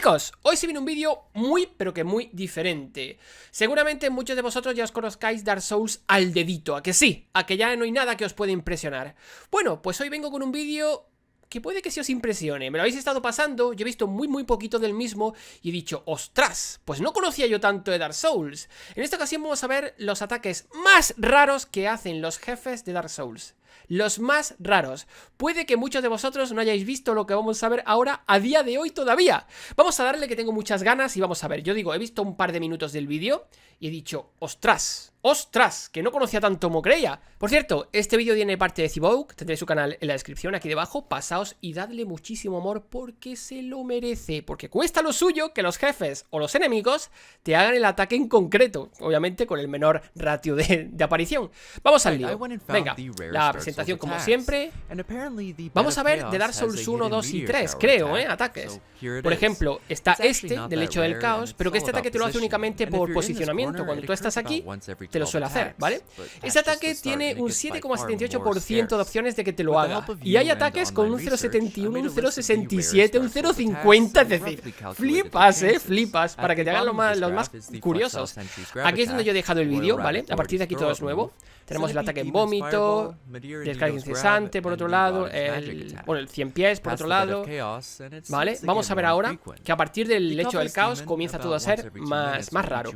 Chicos, hoy se viene un vídeo muy, pero que muy diferente. Seguramente muchos de vosotros ya os conozcáis Dark Souls al dedito, ¿a que sí? A que ya no hay nada que os pueda impresionar. Bueno, pues hoy vengo con un vídeo que puede que sí os impresione. Me lo habéis estado pasando, yo he visto muy poquito del mismo y he dicho, ¡ostras! Pues no conocía yo tanto de Dark Souls. En esta ocasión vamos a ver los ataques más raros que hacen los jefes de Dark Souls. Los más raros. Puede que muchos de vosotros no hayáis visto lo que vamos a ver ahora a día de hoy todavía. Vamos a darle, que tengo muchas ganas y vamos a ver. Yo digo, he visto un par de minutos del vídeo y he dicho, ¡ostras! ¡Ostras! Que no conocía tanto como creía. Por cierto, este vídeo viene parte de Zivouk. Tendréis su canal en la descripción aquí debajo. Pasaos y dadle muchísimo amor porque se lo merece. Porque cuesta lo suyo que los jefes o los enemigos te hagan el ataque en concreto. Obviamente con el menor ratio de aparición. Vamos al lío. Venga, la presentación como siempre. Vamos a ver de Dark Souls 1, 2 y 3, creo, ataques. Por ejemplo, está este del Lecho del Caos, pero que este ataque te lo hace únicamente por posicionamiento. Cuando tú estás aquí, te lo suele hacer, ¿vale? Este ataque tiene un 7,78% de opciones de que te lo haga. Y hay ataques con un 0,71, un 0,67, un 0,50, es decir, flipas, flipas, para que te hagan los más curiosos. Aquí es donde yo he dejado el vídeo, ¿vale? A partir de aquí todo es nuevo. Tenemos el ataque en vómito, descarga incesante por otro lado, el 100 pies por otro lado, ¿vale? Vamos a ver ahora que a partir del Lecho del Caos comienza todo a ser más raro.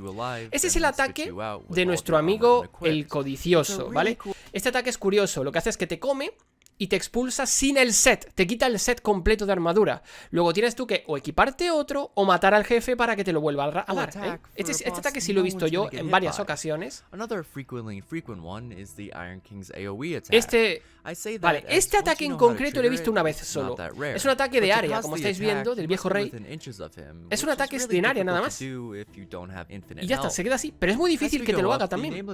Este es el ataque de nuestro amigo el Codicioso, ¿vale? Este ataque es curioso, lo que hace es que te come y te expulsa sin el set, te quita el set completo de armadura. Luego tienes tú que o equiparte otro o matar al jefe para que te lo vuelva a dar, ¿eh? Este ataque sí lo he visto yo en varias ocasiones. Vale, este ataque en concreto lo he visto una vez solo. Es un ataque de área, como estáis viendo, del viejo rey. Es un ataque en área nada más. Y ya está, se queda así. Pero es muy difícil que te lo haga también.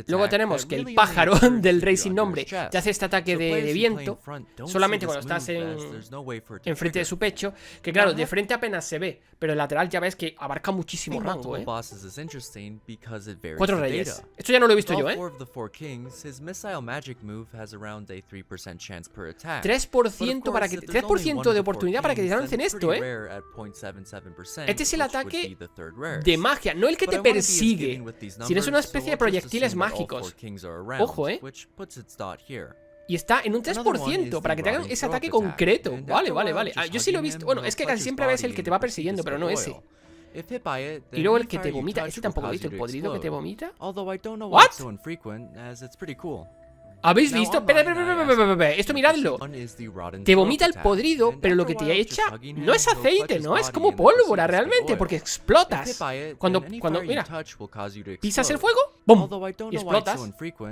Luego tenemos que el pájaro del rey sin nombre te hace este ataque de viento solamente cuando estás enfrente de su pecho. Que claro, de frente apenas se ve, pero el lateral ya ves que abarca muchísimo rango, 4 reyes. Esto ya no lo he visto yo, 3% para que 3% de oportunidad para que te lancen esto, Este es el ataque de magia, no el que te persigue, sino es una especie de proyectiles mágicos. Ojo, y está en un 3% para que te hagan ese ataque concreto. Vale. Yo sí lo he visto. Bueno, es que casi siempre ves el que te va persiguiendo, pero no ese. Y luego el que te vomita. Ese tampoco lo he visto. ¿El podrido que te vomita? ¿What? ¿Habéis visto? Espera. Esto miradlo. Te vomita el podrido, pero lo que te echa no es aceite, ¿no? Es como pólvora realmente, porque explotas. Cuando mira, pisas el fuego, ¡bum! Y explotas.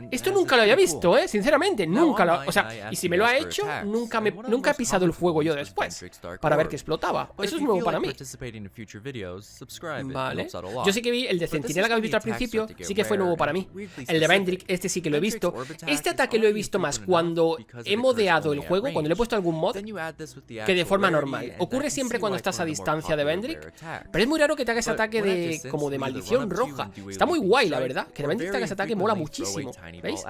Esto nunca lo había visto, sinceramente, nunca lo... O sea, y si me lo ha hecho, nunca he pisado el fuego yo después para ver que explotaba. Eso es nuevo para mí. Vale. Yo sí que vi el de Centinela que habéis visto al principio, sí que fue nuevo para mí. El de Vendrick, este sí que lo he visto. Este ataque lo he visto más cuando he modeado el juego, cuando le he puesto algún mod, que de forma normal. Ocurre siempre cuando estás a distancia de Vendrick, pero es muy raro que te haga ese ataque como de maldición roja. Está muy guay, la verdad. Que de Vendrick te haga ese ataque mola muchísimo, ¿veis?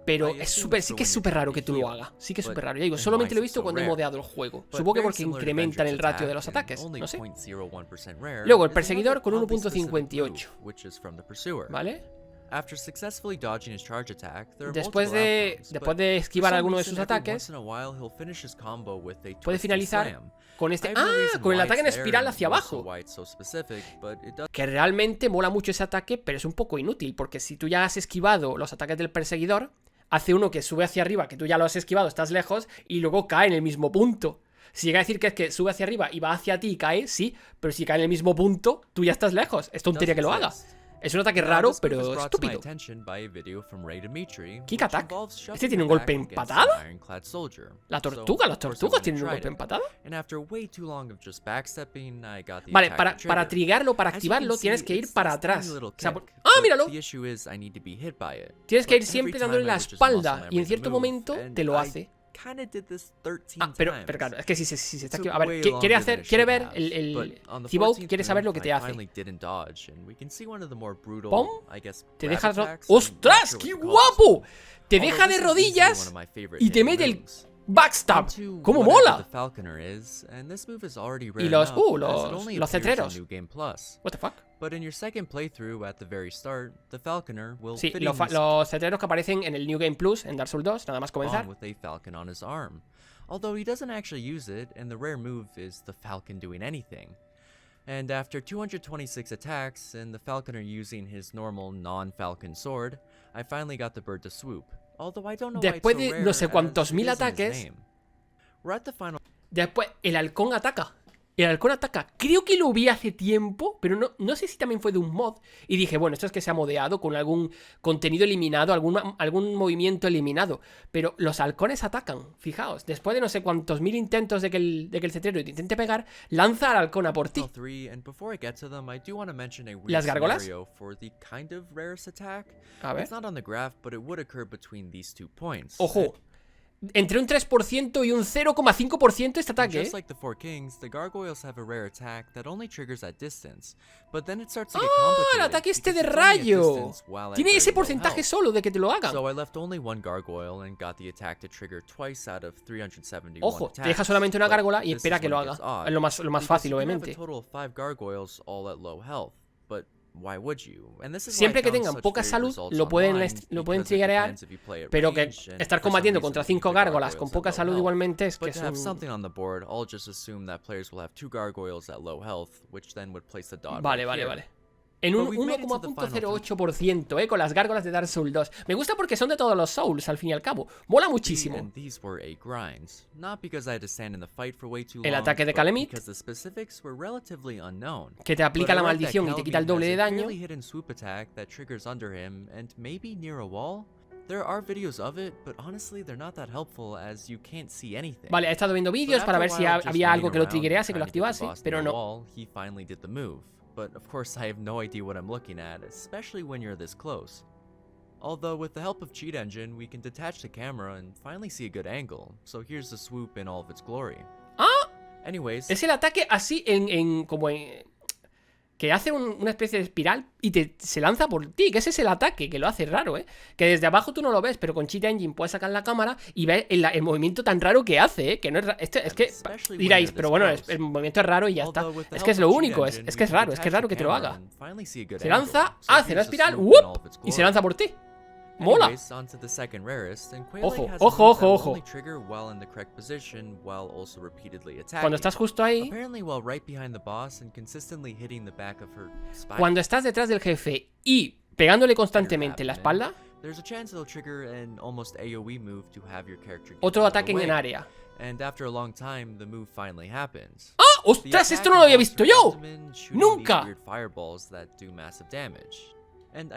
Pero sí que es súper raro que tú lo hagas. Sí que es súper raro. Ya digo, solamente lo he visto cuando he modeado el juego. Supongo que porque incrementan el ratio de los ataques, no sé. Luego el perseguidor con 1,58, ¿vale? Después de esquivar alguno de sus ataques, puede finalizar con este... con el ataque en espiral hacia abajo. Que realmente mola mucho ese ataque, pero es un poco inútil, porque si tú ya has esquivado los ataques del perseguidor, hace uno que sube hacia arriba, que tú ya lo has esquivado, estás lejos, y luego cae en el mismo punto. Si llega a decir que es que sube hacia arriba y va hacia ti y cae, sí, pero si cae en el mismo punto, tú ya estás lejos. Es tontería que lo haga. Es un ataque raro, pero estúpido. Kick Attack. ¿Este tiene un golpe en patada? Las tortugas tienen un golpe en patada. Vale, para triggerlo, para activarlo, tienes que ir para atrás. O sea, míralo. Tienes que ir siempre dándole la espalda y en cierto momento te lo hace. Pero claro, es que si se está equivocando. A ver, quiere ver el Zivouk, quiere saber lo que te hace. ¡Pum! Te deja... ¡Ostras! ¡Qué guapo! Te deja de rodillas y te mete el Backstab. Onto ¡Cómo whatever mola! the Falconer is, and this move is already Y rare los, enough, as it only los appears cetreros. in New Game Plus. What the fuck. But in your second playthrough at the very start, the Falconer will Sí, fit los cetreros que aparecen en el New Game Plus, en Dark Souls 2, nada más comenzar. with a falcon on his arm, although he doesn't actually use it, and the rare move is the Falcon doing anything. And after 226 attacks, and the Falconer using his normal non-Falcon sword, I finally got the bird to swoop. Although I don't know why it's Después so de rare, no sé cuántos as it mil is in his ataques. name. We're at the final Después, el halcón ataca. El halcón ataca. Creo que lo vi hace tiempo, pero no sé si también fue de un mod. Y dije, bueno, esto es que se ha modeado con algún contenido eliminado, algún movimiento eliminado. Pero los halcones atacan, fijaos. Después de no sé cuántos mil intentos de que el cetrero te intente pegar, lanza al halcón a por ti. ¿Las gárgolas? A ver. Ojo. Entre un 3% y un 0,5% este ataque, ¿eh? El ataque este de rayo. Tiene ese porcentaje solo de que te lo hagan. Ojo, te deja solamente una gárgola y espera que lo haga. Es lo más fácil, obviamente. Siempre que tengan poca salud, lo pueden triggerear, pero que estar combatiendo contra 5 gárgolas con poca salud igualmente es que es un... Vale. En un 1,08%, con las gárgolas de Dark Souls 2. Me gusta porque son de todos los Souls, al fin y al cabo. Mola muchísimo. El ataque de Calamit, que te aplica la maldición y te quita el doble de daño. Vale, he estado viendo vídeos para ver si había algo que lo triggerease, que lo activase, pero no. But of course I have no idea what I'm looking at, especially when you're this close. Although with the help of Cheat Engine, we can detach the camera and finally see a good angle, so here's the swoop in all of its glory. ¡Ah! Anyways, es el ataque así que hace una especie de espiral y se lanza por ti, que ese es el ataque, que lo hace raro, que desde abajo tú no lo ves, pero con Cheat Engine puedes sacar la cámara y ves el movimiento tan raro que hace, que no es es que diráis, pero bueno, el movimiento es raro y ya está. Es que es lo único, es que es raro que te lo haga. Se lanza, hace la espiral, ¡wup! Y se lanza por ti. ¡Mola! Ojo. Cuando estás justo ahí, cuando estás detrás del jefe y pegándole constantemente en la espalda, otro ataque en área. ¡Ah! ¡Ostras! Esto no lo había visto yo. ¡Nunca!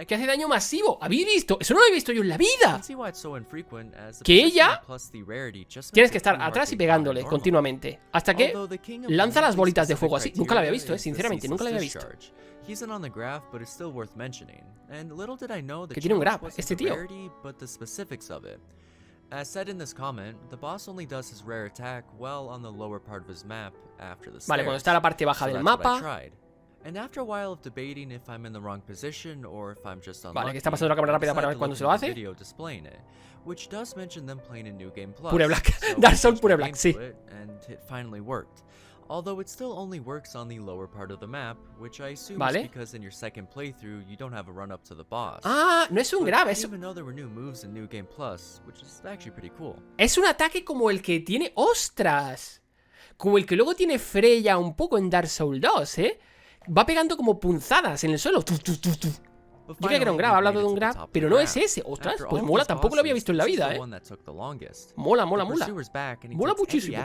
Que hace daño masivo. ¿Habéis visto? Eso no lo he visto yo en la vida. Que ella... Tienes que estar atrás y pegándole continuamente hasta que lanza las bolitas de fuego así. Nunca la había visto, sinceramente, nunca la había visto. Que tiene un grab, este tío. Vale, cuando está en la parte baja del mapa. Vale, que está pasando la cámara rápida para ver cuándo se lo hace. Pure Black. Dark Souls Pure Black, sí. Although it still only works on the lower part of the map, which I assume is because in your second playthrough you don't have a run up to the boss. Ah, no es un grab, es even though there were new moves in New Game Plus, which is actually pretty cool. Es un ataque como el que tiene, ostras, como el que luego tiene Freya un poco en Dark Souls 2, Va pegando como punzadas en el suelo. Yo creía que era un grab, he hablado de un grab, pero no es ese. Ostras, pues mola, tampoco lo había visto en la vida, Mola. Mola muchísimo.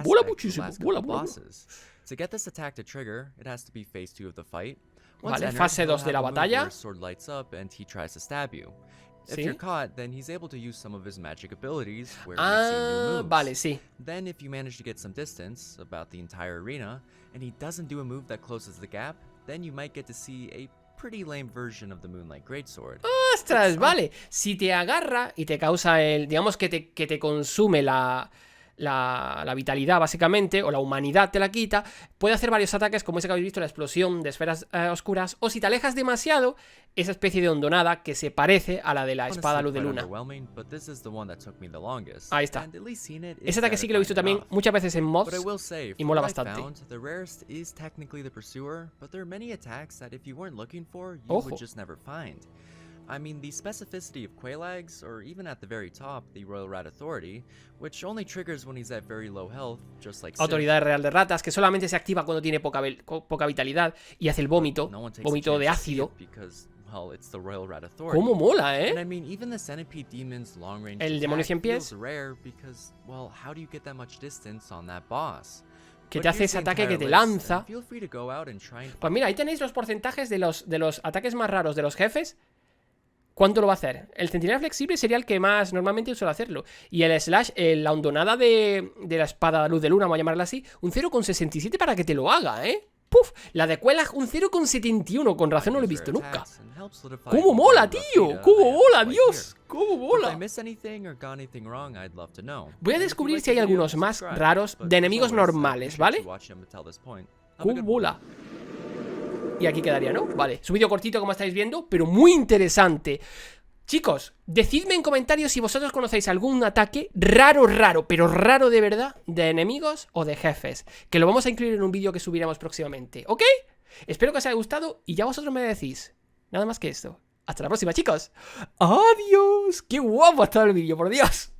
Vale, fase 2 de la batalla. ¿Sí? Ah, vale, sí. Then if you manage to get some distance about the entire arena and he doesn't do a move that closes the gap, then you might get to see a pretty lame version of the Moonlight Greatsword. ¡Ostras! Vale, si te agarra y te causa el... Digamos que te consume la vitalidad básicamente, o la humanidad te la quita. Puede hacer varios ataques, como ese que habéis visto, la explosión de esferas oscuras, o si te alejas demasiado, esa especie de hondonada que se parece a la de la espada luz de luna. Ahí está. Ese ataque sí que lo he visto también muchas veces en mods y mola bastante. Ojo. I mean, the specificity of Quelags, or even at the very top, the Royal Rat Authority, which only triggers when he's at very low health, just like Autoridad Real de Ratas, que solamente se activa cuando tiene poca vitalidad y hace el vómito, vómito de ácido. ¿Cómo mola, eh? El demonio 100 pies, que te hace ese ataque que te lanza. Pues mira, ahí tenéis los porcentajes de los ataques más raros de los jefes. ¿Cuánto lo va a hacer? El centinela flexible sería el que más normalmente suele hacerlo. Y el slash, la hondonada de la espada luz de luna, vamos a llamarla así, un 0,67 para que te lo haga, ¿eh? ¡Puf! La de Quelag, un 0,71. Con razón no lo he visto nunca. ¡Cómo mola, tío! ¡Cómo mola, Dios! ¡Cómo mola! Voy a descubrir si hay algunos más raros de enemigos normales, ¿vale? ¡Cómo mola! Y aquí quedaría, ¿no? Vale, es un vídeo cortito como estáis viendo, pero muy interesante. Chicos, decidme en comentarios si vosotros conocéis algún ataque raro, pero raro de verdad, de enemigos o de jefes, que lo vamos a incluir en un vídeo que subiremos próximamente, ¿ok? Espero que os haya gustado y ya vosotros me decís. Nada más que esto. Hasta la próxima, chicos. ¡Adiós! ¡Qué guapo ha estado el vídeo, por Dios!